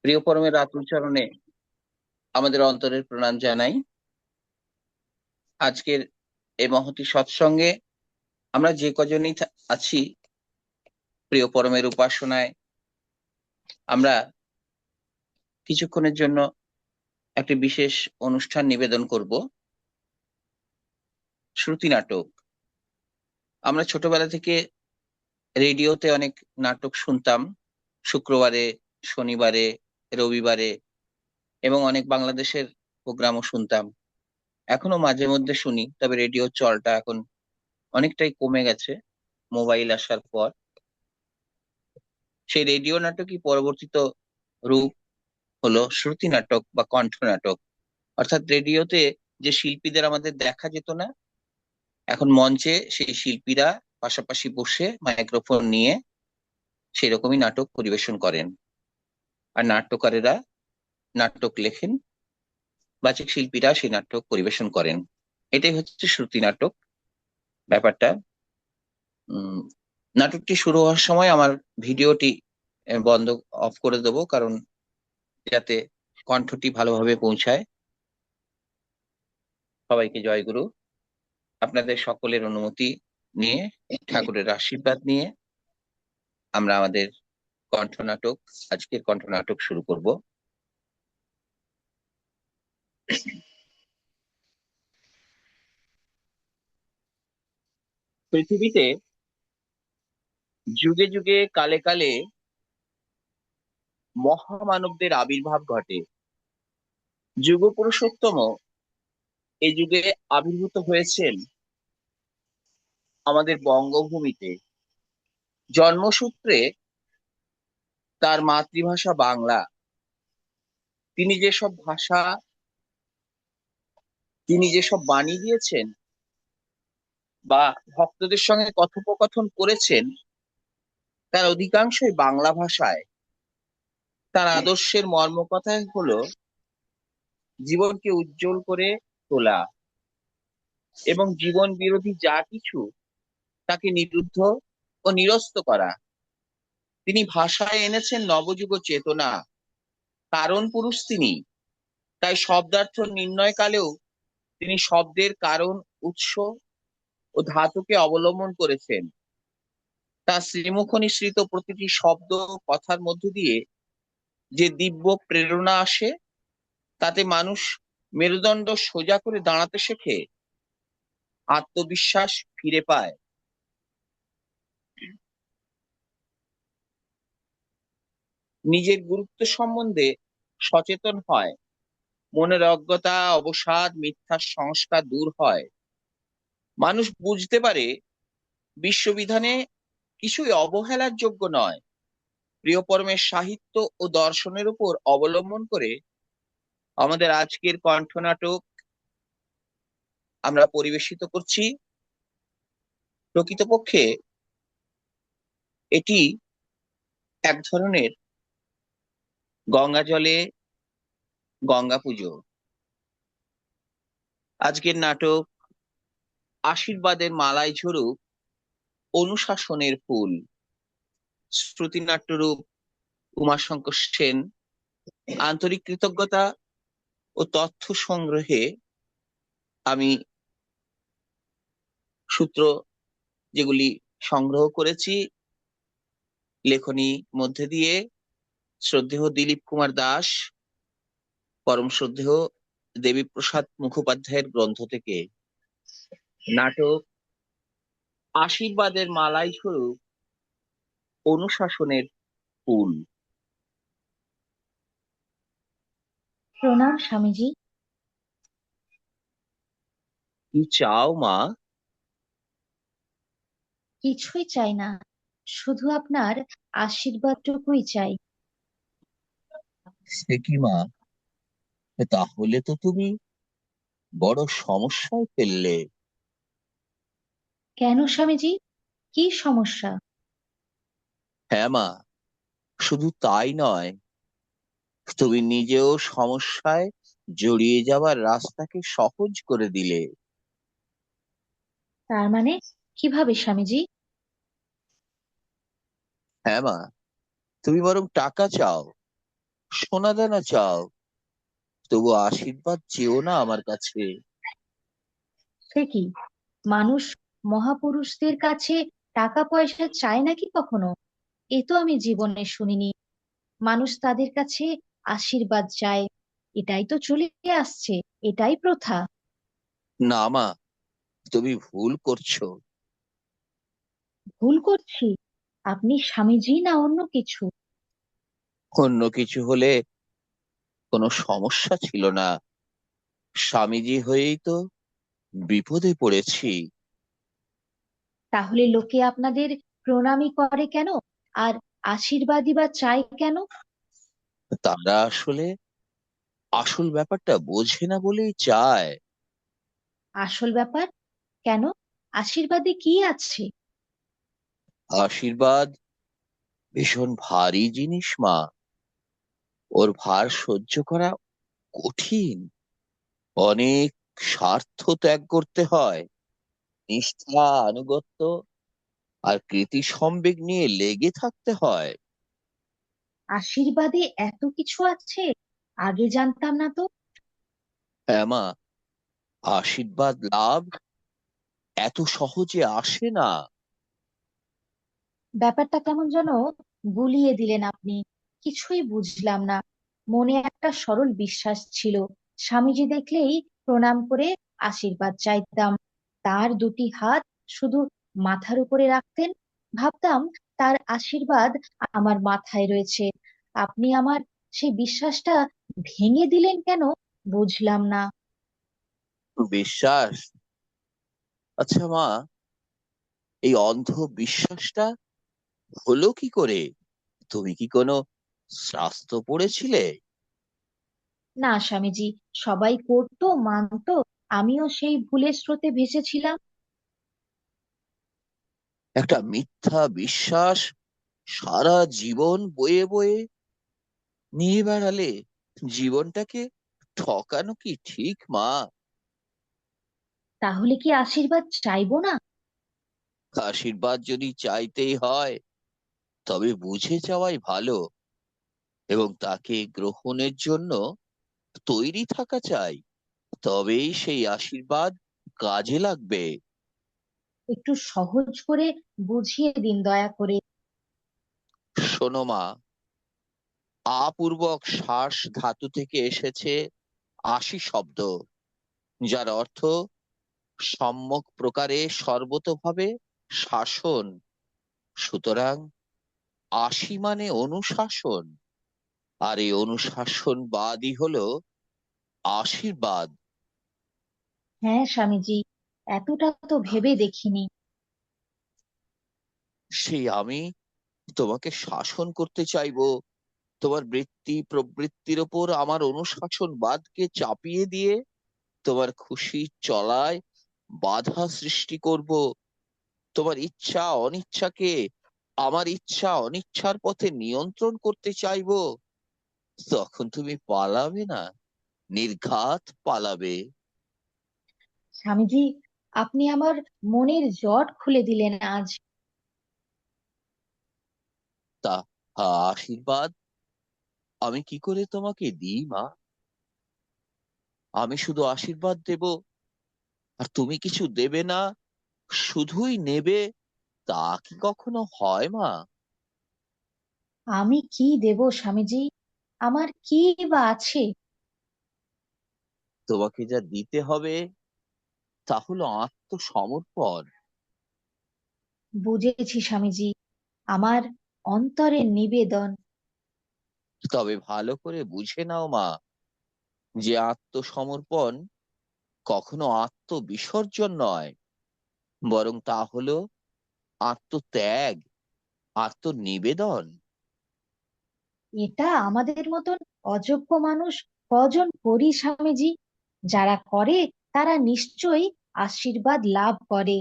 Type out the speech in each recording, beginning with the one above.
প্রিয় পরমের রাতুল চরণে আমাদের অন্তরের প্রণাম জানাই। আজকের এই মহতি সৎসঙ্গে আমরা যে কজনই আছি, প্রিয় পরমের উপাসনায় আমরা কিছুক্ষণের জন্য একটি বিশেষ অনুষ্ঠান নিবেদন করব। শ্রুতি নাটক। আমরা ছোটবেলা থেকে রেডিওতে অনেক নাটক শুনতাম, শুক্রবারে, শনিবারে, রবিবারে, এবং অনেক বাংলাদেশের প্রোগ্রামও শুনতাম। এখনো মাঝে মধ্যে শুনি, তবে রেডিওর চলটা এখন অনেকটাই কমে গেছে মোবাইল আসার পর। সেই রেডিও নাটকই পরবর্তীত রূপ হলো শ্রুতি নাটক বা কণ্ঠ নাটক। অর্থাৎ রেডিওতে যে শিল্পীদের আমাদের দেখা যেত না, এখন মঞ্চে সেই শিল্পীরা পাশাপাশি বসে মাইক্রোফোন নিয়ে সেই রকমই নাটক পরিবেশন করেন। আর নাট্যকারেরা নাটক লেখেন, বাচিক শিল্পীরা সেই নাটক পরিবেশন করেন। এটাই হচ্ছে শ্রুতি নাটক ব্যাপারটা। উম নাটকটি শুরু হওয়ার সময় আমার ভিডিওটি বন্ধ অফ করে দেবো, কারণ যাতে কণ্ঠটি ভালোভাবে পৌঁছায়। সবাইকে জয়গুরু। আপনাদের সকলের অনুমতি নিয়ে, ঠাকুরের আশীর্বাদ নিয়ে আমরা আমাদের কণ্ঠনাটক, আজকের কণ্ঠনাটক শুরু করব। পৃথিবীতে যুগে যুগে কালে কালে মহামানবদের আবির্ভাব ঘটে। যুগ পুরুষোত্তম এই যুগে আবির্ভূত হয়েছেন আমাদের বঙ্গভূমিতে। জন্মসূত্রে তার মাতৃভাষা বাংলা। তিনি যেসব ভাষা, তিনি যেসব বাণী দিয়েছেন বা ভক্তদের সঙ্গে কথোপকথন করেছেন, তার অধিকাংশই বাংলা ভাষায়। তার আদর্শের মর্মকথাই হলো জীবনকে উজ্জ্বল করে তোলা এবং জীবন বিরোধী যা কিছু তাকে নিরুদ্ধ ও নিরস্ত করা। তিনি ভাষায় এনেছেন নবযুগ চেতনা। কারণ পুরুষ তিনি, তাই শব্দার্থ নির্ণয় কালেও তিনি শব্দের কারণ, উৎস ও ধাতুকে অবলম্বন করেছেন। তার শ্রীমুখ নিঃসৃত প্রতিটি শব্দ কথার মধ্য দিয়ে যে দিব্য প্রেরণা আসে, তাতে মানুষ মেরুদণ্ড সোজা করে দাঁড়াতে শেখে, আত্মবিশ্বাস ফিরে পায়, নিজের গুরুত্ব সম্বন্ধে সচেতন হয়, মনের অজ্ঞতা, অবসাদ, মিথ্যা সংস্কার দূর হয়। মানুষ বুঝতে পারে বিশ্ববিধানে কিছুই অবহেলার যোগ্য নয়। প্রিয় পরমের সাহিত্য ও দর্শনের উপর অবলম্বন করে আমাদের আজকের কণ্ঠনাটক আমরা পরিবেশিত করছি। প্রকৃতপক্ষে এটি এক ধরনের গঙ্গা জলে গঙ্গা পুজো। আজকের নাটক আশীর্বাদের মালাই ঝরুক অনুশাসনের ফুল। শ্রুতিনাট্য রূপ উমাশঙ্কর সেন। আন্তরিক কৃতজ্ঞতা ও তথ্য সংগ্রহে আমি সূত্র যেগুলি সংগ্রহ করেছি লেখনী মধ্যে দিয়ে, শ্রদ্ধেয় দিলীপ কুমার দাস, পরম শ্রদ্ধেয় দেবীপ্রসাদ মুখোপাধ্যায়ের গ্রন্থ থেকে। নাটক আশীর্বাদের মালাই স্বরূপ অনুশাসনের ফুল। প্রণাম স্বামীজি। কি চাও মা? কিছুই চাই না, শুধু আপনার আশীর্বাদটুকুই চাই। সে কি মা, তাহলে তো তুমি বড় সমস্যায় ফেললে। কেন স্বামীজি, কি সমস্যা? হ্যাঁ মা, শুধু তাই নয়, তুমি নিজেও সমস্যায় জড়িয়ে যাওয়ার রাস্তাকে সহজ করে দিলে। তার মানে কিভাবে স্বামীজি? হ্যাঁ মা, তুমি বরং টাকা চাও, সোনা দানা চাও, তবু আশীর্বাদ চেও না আমার কাছে। সে কি, মানুষ মহাপুরুষদের কাছে টাকা পয়সা চায় নাকি কখনো? এ তো আমি জীবনে শুনিনি। মানুষ তাদের কাছে আশীর্বাদ চায়, এটাই তো চলে আসছে, এটাই প্রথা। না মা, তুমি ভুল করছো। ভুল করছি? আপনি স্বামীজি না অন্য কিছু? অন্য কিছু হলে কোনো সমস্যা ছিল না, স্বামীজি হয়েই তো বিপদে পড়েছি। তাহলে লোকে আপনাদের প্রণামই করে কেন, আর আশীর্বাদই বা চায় কেন? তারা আসলে আসল ব্যাপারটা বোঝে না বলেই চায়। আসল ব্যাপার? কেন? আশীর্বাদে কি আছে? আশীর্বাদ ভীষণ ভারী জিনিস মা, ওর ভার সহ্য করা কঠিন। অনেক স্বার্থ ত্যাগ করতে হয়, নিষ্ঠা, আনুগত্য আর কৃতি সম্বেগ নিয়ে লেগে থাকতে হয়। আশীর্বাদে এত কিছু আছে, আগে জানতাম না তো। হ্যাঁ মা, আশীর্বাদ লাভ এত সহজে আসে না। ব্যাপারটা কেমন যেন গুলিয়ে দিলেন আপনি। কিছুই বুঝলাম না। মনে একটা সরল বিশ্বাস ছিল, স্বামীজি দেখলেই প্রণাম করে আশীর্বাদ চাইতাম। তার দুটি হাত শুধু মাথার উপরে রাখতেন, ভাবতাম তার আশীর্বাদ আমার মাথায় রয়েছে। আপনি আমার সেই বিশ্বাসটা ভেঙে দিলেন কেন, বুঝলাম না। বিশ্বাস? আচ্ছা মা, এই অন্ধ বিশ্বাসটা হলো কি করে? তুমি কি কোনো শাস্ত্র পড়েছিলে? না স্বামীজি, সবাই করতো, মানতো, আমিও সেই ভুলের স্রোতে ভেসেছিলাম। একটা মিথ্যা বিশ্বাস সারা জীবন বয়ে বয়ে নিয়ে বেড়ালে জীবনটাকে ঠকানো কি ঠিক মা? তাহলে কি আশীর্বাদ চাইবো না? আশীর্বাদ যদি চাইতেই হয় তবে বুঝে চাওয়াই ভালো, এবং তাকে গ্রহণের জন্য তৈরি থাকা চাই, তবেই সেই আশীর্বাদ কাজে লাগবে। একটু সহজ করে বুঝিয়ে দিন দয়া করে। শোনো মা, আপূর্বক শ্বাস ধাতু থেকে এসেছে আশি শব্দ, যার অর্থ সম্যক প্রকারে সর্বতোভাবে শাসন। সুতরাং আশি মানে অনুশাসন, আর এই অনুশাসনবাদই হলো আশীর্বাদ। হ্যাঁ স্বামীজি, এতটা তো ভেবে দেখিনি। সেই আমি তোমাকে শাসন করতে চাইবো, তোমার বৃত্তি প্রবৃত্তির ওপর আমার অনুশাসনবাদকে চাপিয়ে দিয়ে তোমার খুশি চলায় বাধা সৃষ্টি করব, তোমার ইচ্ছা অনিচ্ছাকে আমার ইচ্ছা অনিচ্ছার পথে নিয়ন্ত্রণ করতে চাইবো। তখন তুমি পালাবে না, নির্ঘাত পালাবে। স্বামীজি, আপনি আমার মনের জট খুলে দিলেন আজ। তা আশীর্বাদ আমি কি করে তোমাকে দিই মা? আমি শুধু আশীর্বাদ দেব আর তুমি কিছু দেবে না, শুধুই নেবে, তা কি কখনো হয় মা? আমি কি দেব স্বামীজি? আমার কি বা আছে? তোমাকে যা দিতে হবে তা হলো আত্মসমর্পণ। বুঝেছি স্বামীজি, আমার অন্তরের নিবেদন। তবে ভালো করে বুঝে নাও মা, যে আত্মসমর্পণ কখনো আত্মবিসর্জন নয়, বরং তা হলো আত্মত্যাগ, আত্মনিবেদন। এটা আমাদের মতন অযোগ্য মানুষ কজন করি স্বামীজি? যারা করে তারা নিশ্চয়ই আশীর্বাদ লাভ করে।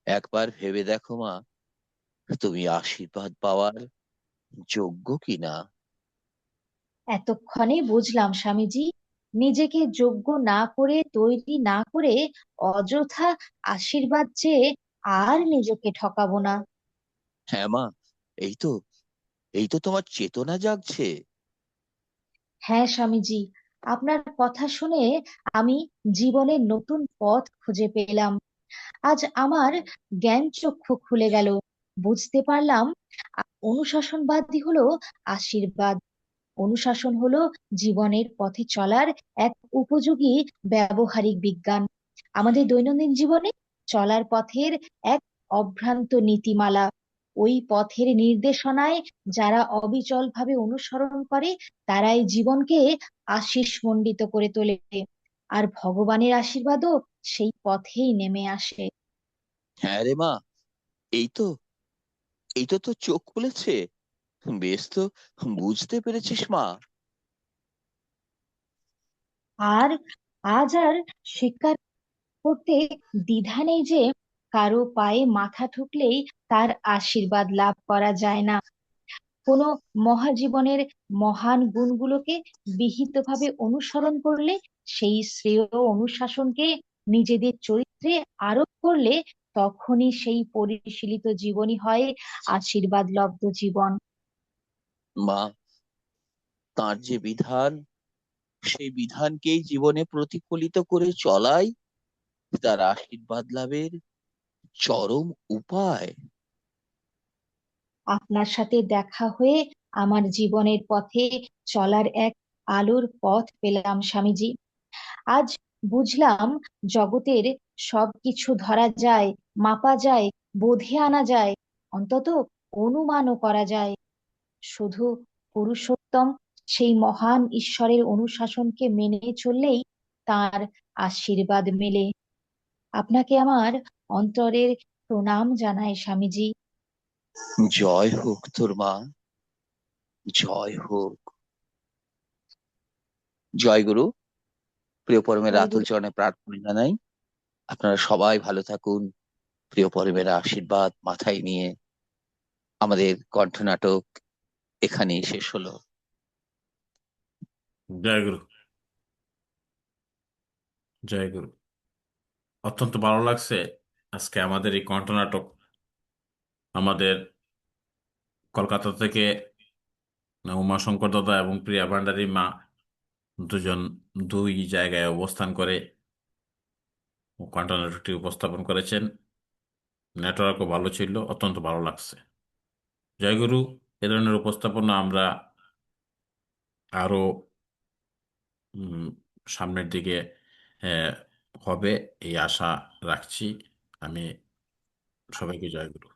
একবার ভেবে দেখো মা, তুমি আশীর্বাদ পাওয়ার যোগ্য কিনা। এতক্ষণে বুঝলাম স্বামীজি, নিজেকে যোগ্য না করে, তৈরি না করে অযথা আশীর্বাদ চেয়ে আর নিজেকে ঠকাবো না। হ্যাঁ মা, এই তো এই তো তোমার চেতনা জাগছে। হ্যাঁ স্বামীজি, আপনার কথা শুনে আমি জীবনের নতুন পথ খুঁজে পেলাম। আজ আমার জ্ঞান চক্ষু খুলে গেল। বুঝতে পারলাম অনুশাসনবাদই হলো আশীর্বাদ। অনুশাসন হলো জীবনের পথে চলার এক উপযোগী ব্যবহারিক বিজ্ঞান। আমাদের দৈনন্দিন জীবনে চলার পথের এক অভ্রান্ত নীতিমালা। ওই পথের নির্দেশনায় যারা অবিচলভাবে অনুসরণ করে, তারাই জীবনকে আশীষমণ্ডিত করে তোলে। আর ভগবানের আশীর্বাদও সেই পথেই নেমে আসে। হ্যাঁ রে মা, এই তো এই তো তোর চোখ খুলেছে। বেশ তো, বুঝতে পেরেছিস মা। আর আজ আর স্বীকার করতে দ্বিধা নেই যে কারো পায়ে মাথা ঠুকলেই তার আশীর্বাদ লাভ করা যায় না। কোনো মহাজীবনের মহান গুণগুলোকে বিহিতভাবে অনুসরণ করলে, সেই শ্রেয় অনুশাসনকে নিজেদের চরিত্রে আরোপ করলে, তখনই সেই পরিশীলিত জীবনই হয় আশীর্বাদ লব্ধ জীবন। মা, তার যে বিধান, সেই বিধানকেই জীবনে প্রতিফলিত করে চলাই তার আশীর্বাদ লাভের চরম উপায়। আপনার সাথে দেখা হয়ে আমার জীবনের পথে চলার এক আলোর পথ পেলাম স্বামীজি। আজ বুঝলাম জগতের সবকিছু ধরা যায়, মাপা যায়, বোধে আনা যায়, অন্তত অনুমানও করা যায়। শুধু পুরুষোত্তম সেই মহান ঈশ্বরের অনুশাসনকে মেনে চললেই তার আশীর্বাদ মেলে। আপনাকে আমার অন্তরের প্রণাম জানাই স্বামীজি। জয় হোক তোর মা, জয় হোক। জয় গুরু। প্রিয় পরমের জয় আতুল গুরু। চরণে প্রার্থনা জানাই আপনারা সবাই ভালো থাকুন। প্রিয় পরমের আশীর্বাদ মাথায় নিয়ে আমাদের কণ্ঠনাটক এখানেই শেষ হলো। জয় গুরু। জয় গুরু। অত্যন্ত ভালো লাগছে আজকে আমাদের এই কণ্ঠনাটক। আমাদের কলকাতা থেকে উমাশঙ্কর দাদা এবং প্রিয়া ভান্ডারী মা দুজন দুই জায়গায় অবস্থান করে কণ্ঠনাটকটি উপস্থাপন করেছেন। নেটওয়ার্কও ভালো ছিল, অত্যন্ত ভালো লাগছে। জয় গুরু। এ ধরনের উপস্থাপনা আমরা আরো উম, সামনের দিকে আহ, হবে এই আশা রাখছি। আমি সবাইকে জয় গুরু।